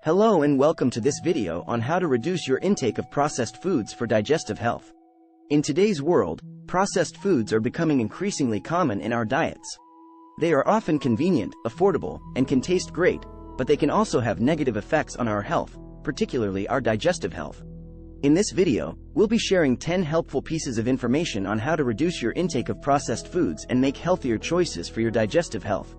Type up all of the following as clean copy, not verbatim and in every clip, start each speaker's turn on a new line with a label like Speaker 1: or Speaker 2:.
Speaker 1: Hello and welcome to this video on how to reduce your intake of processed foods for digestive health. In today's world, processed foods are becoming increasingly common in our diets. They are often convenient, affordable, and can taste great, but they can also have negative effects on our health, particularly our digestive health. In this video, we'll be sharing 10 helpful pieces of information on how to reduce your intake of processed foods and make healthier choices for your digestive health.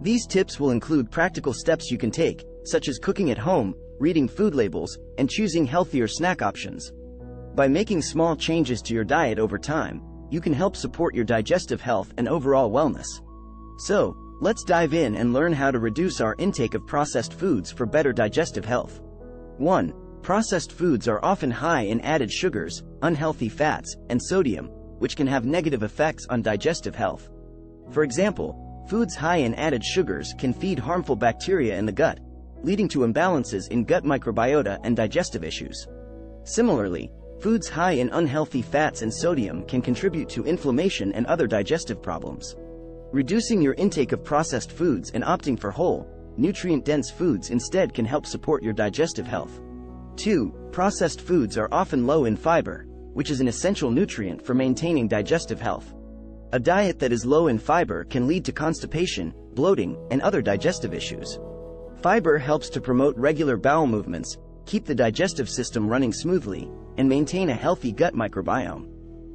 Speaker 1: These tips will include practical steps you can take, such as cooking at home, reading food labels, and choosing healthier snack options. By making small changes to your diet over time, you can help support your digestive health and overall wellness. So, let's dive in and learn how to reduce our intake of processed foods for better digestive health. 1. Processed foods are often high in added sugars, unhealthy fats, and sodium, which can have negative effects on digestive health. For example, foods high in added sugars can feed harmful bacteria in the gut, leading to imbalances in gut microbiota and digestive issues. Similarly, foods high in unhealthy fats and sodium can contribute to inflammation and other digestive problems. Reducing your intake of processed foods and opting for whole, nutrient-dense foods instead can help support your digestive health. 2. Processed foods are often low in fiber, which is an essential nutrient for maintaining digestive health. A diet that is low in fiber can lead to constipation, bloating, and other digestive issues. Fiber helps to promote regular bowel movements, keep the digestive system running smoothly, and maintain a healthy gut microbiome.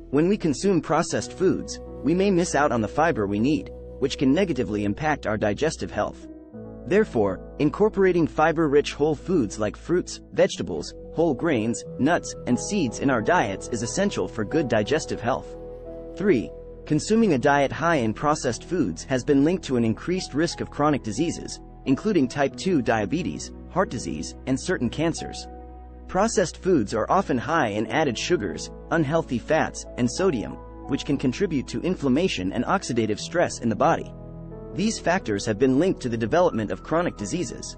Speaker 1: When we consume processed foods, we may miss out on the fiber we need, which can negatively impact our digestive health. Therefore, incorporating fiber-rich whole foods like fruits, vegetables, whole grains, nuts, and seeds in our diets is essential for good digestive health. 3. Consuming a diet high in processed foods has been linked to an increased risk of chronic diseases, including type 2 diabetes, heart disease, and certain cancers. Processed foods are often high in added sugars, unhealthy fats, and sodium, which can contribute to inflammation and oxidative stress in the body. These factors have been linked to the development of chronic diseases.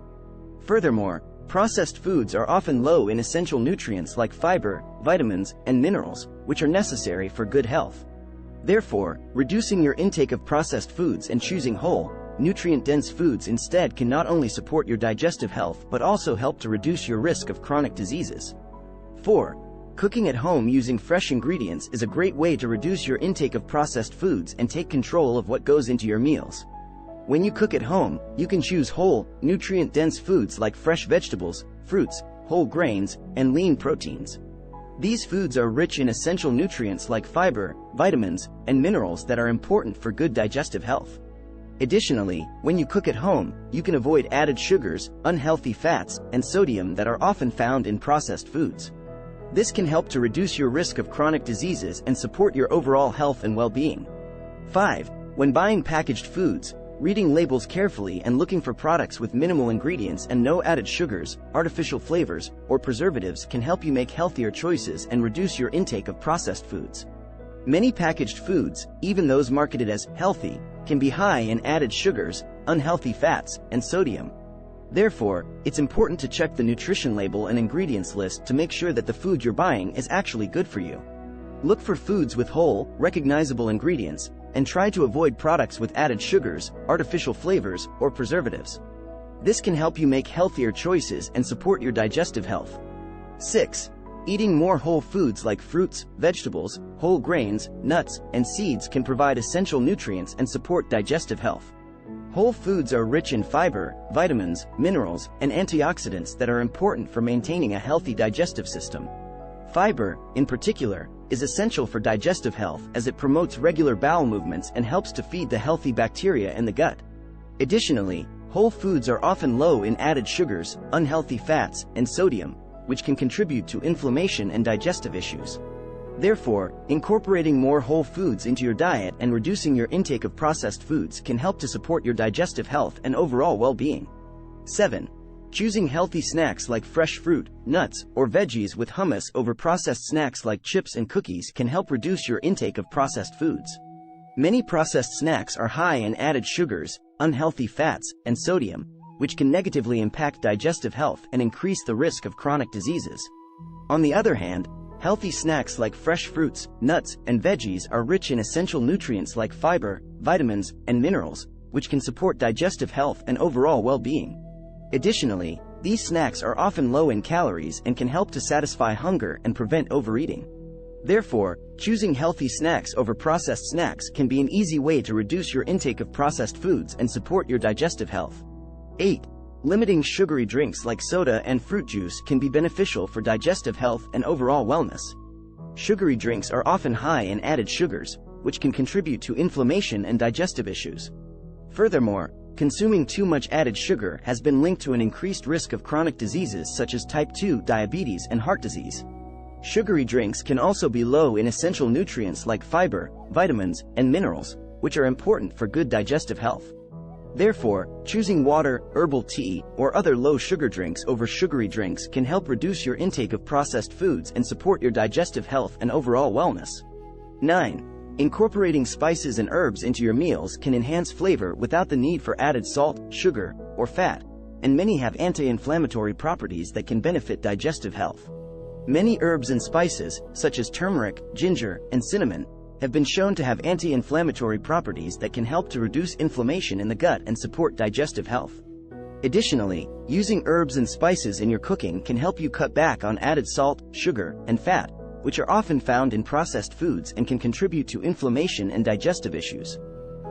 Speaker 1: Furthermore, processed foods are often low in essential nutrients like fiber, vitamins, and minerals, which are necessary for good health. Therefore, reducing your intake of processed foods and choosing whole, nutrient-dense foods instead can not only support your digestive health but also help to reduce your risk of chronic diseases. 4. Cooking at home using fresh ingredients is a great way to reduce your intake of processed foods and take control of what goes into your meals. When you cook at home, you can choose whole, nutrient-dense foods like fresh vegetables, fruits, whole grains, and lean proteins. These foods are rich in essential nutrients like fiber, vitamins, and minerals that are important for good digestive health. Additionally, when you cook at home, you can avoid added sugars, unhealthy fats, and sodium that are often found in processed foods. This can help to reduce your risk of chronic diseases and support your overall health and well-being. 5. When buying packaged foods, reading labels carefully and looking for products with minimal ingredients and no added sugars, artificial flavors, or preservatives can help you make healthier choices and reduce your intake of processed foods. Many packaged foods, even those marketed as healthy, can be high in added sugars, unhealthy fats, and sodium. Therefore, it's important to check the nutrition label and ingredients list to make sure that the food you're buying is actually good for you. Look for foods with whole, recognizable ingredients, and try to avoid products with added sugars, artificial flavors, or preservatives. This can help you make healthier choices and support your digestive health. 6. Eating more whole foods like fruits, vegetables, whole grains, nuts, and seeds can provide essential nutrients and support digestive health. Whole foods are rich in fiber, vitamins, minerals, and antioxidants that are important for maintaining a healthy digestive system. Fiber, in particular, is essential for digestive health as it promotes regular bowel movements and helps to feed the healthy bacteria in the gut. Additionally, whole foods are often low in added sugars, unhealthy fats, and sodium, which can contribute to inflammation and digestive issues. Therefore, incorporating more whole foods into your diet and reducing your intake of processed foods can help to support your digestive health and overall well-being. 7. Choosing healthy snacks like fresh fruit, nuts, or veggies with hummus over processed snacks like chips and cookies can help reduce your intake of processed foods. Many processed snacks are high in added sugars, unhealthy fats, and sodium, which can negatively impact digestive health and increase the risk of chronic diseases. On the other hand, healthy snacks like fresh fruits, nuts, and veggies are rich in essential nutrients like fiber, vitamins, and minerals, which can support digestive health and overall well-being. Additionally, These snacks are often low in calories and can help to satisfy hunger and prevent overeating. Therefore, choosing healthy snacks over processed snacks can be an easy way to reduce your intake of processed foods and support your digestive health. 8. Limiting sugary drinks like soda and fruit juice can be beneficial for digestive health and overall wellness. Sugary drinks are often high in added sugars, which can contribute to inflammation and digestive issues. Furthermore, consuming too much added sugar has been linked to an increased risk of chronic diseases such as type 2 diabetes and heart disease. Sugary drinks can also be low in essential nutrients like fiber, vitamins, and minerals, which are important for good digestive health. Therefore, choosing water, herbal tea, or other low-sugar drinks over sugary drinks can help reduce your intake of processed foods and support your digestive health and overall wellness. 9. Incorporating spices and herbs into your meals can enhance flavor without the need for added salt, sugar, or fat, and many have anti-inflammatory properties that can benefit digestive health. Many herbs and spices, such as turmeric, ginger, and cinnamon, have been shown to have anti-inflammatory properties that can help to reduce inflammation in the gut and support digestive health. Additionally, using herbs and spices in your cooking can help you cut back on added salt, sugar, and fat, which are often found in processed foods and can contribute to inflammation and digestive issues.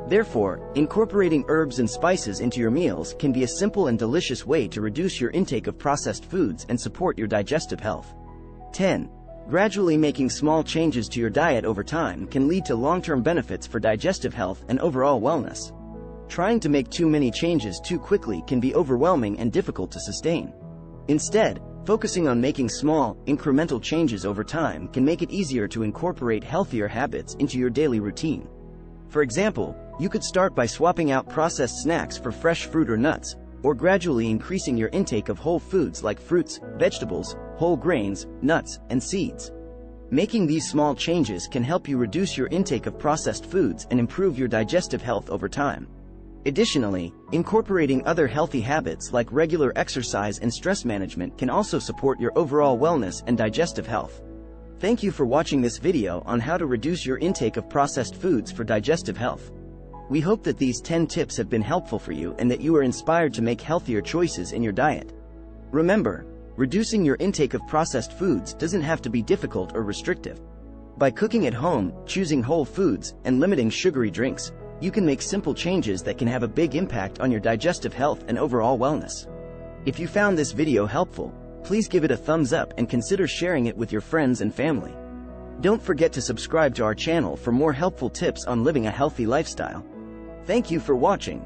Speaker 1: Therefore, incorporating herbs and spices into your meals can be a simple and delicious way to reduce your intake of processed foods and support your digestive health. 10. Gradually making small changes to your diet over time can lead to long-term benefits for digestive health and overall wellness. Trying to make too many changes too quickly can be overwhelming and difficult to sustain. Instead, focusing on making small, incremental changes over time can make it easier to incorporate healthier habits into your daily routine. For example, you could start by swapping out processed snacks for fresh fruit or nuts, or gradually increasing your intake of whole foods like fruits, vegetables, whole grains, nuts, and seeds. Making these small changes can help you reduce your intake of processed foods and improve your digestive health over time. Additionally, incorporating other healthy habits like regular exercise and stress management can also support your overall wellness and digestive health. Thank you for watching this video on how to reduce your intake of processed foods for digestive health. We hope that these 10 tips have been helpful for you and that you are inspired to make healthier choices in your diet. Remember, reducing your intake of processed foods doesn't have to be difficult or restrictive. By cooking at home, choosing whole foods, and limiting sugary drinks, you can make simple changes that can have a big impact on your digestive health and overall wellness. If you found this video helpful, please give it a thumbs up and consider sharing it with your friends and family. Don't forget to subscribe to our channel for more helpful tips on living a healthy lifestyle. Thank you for watching.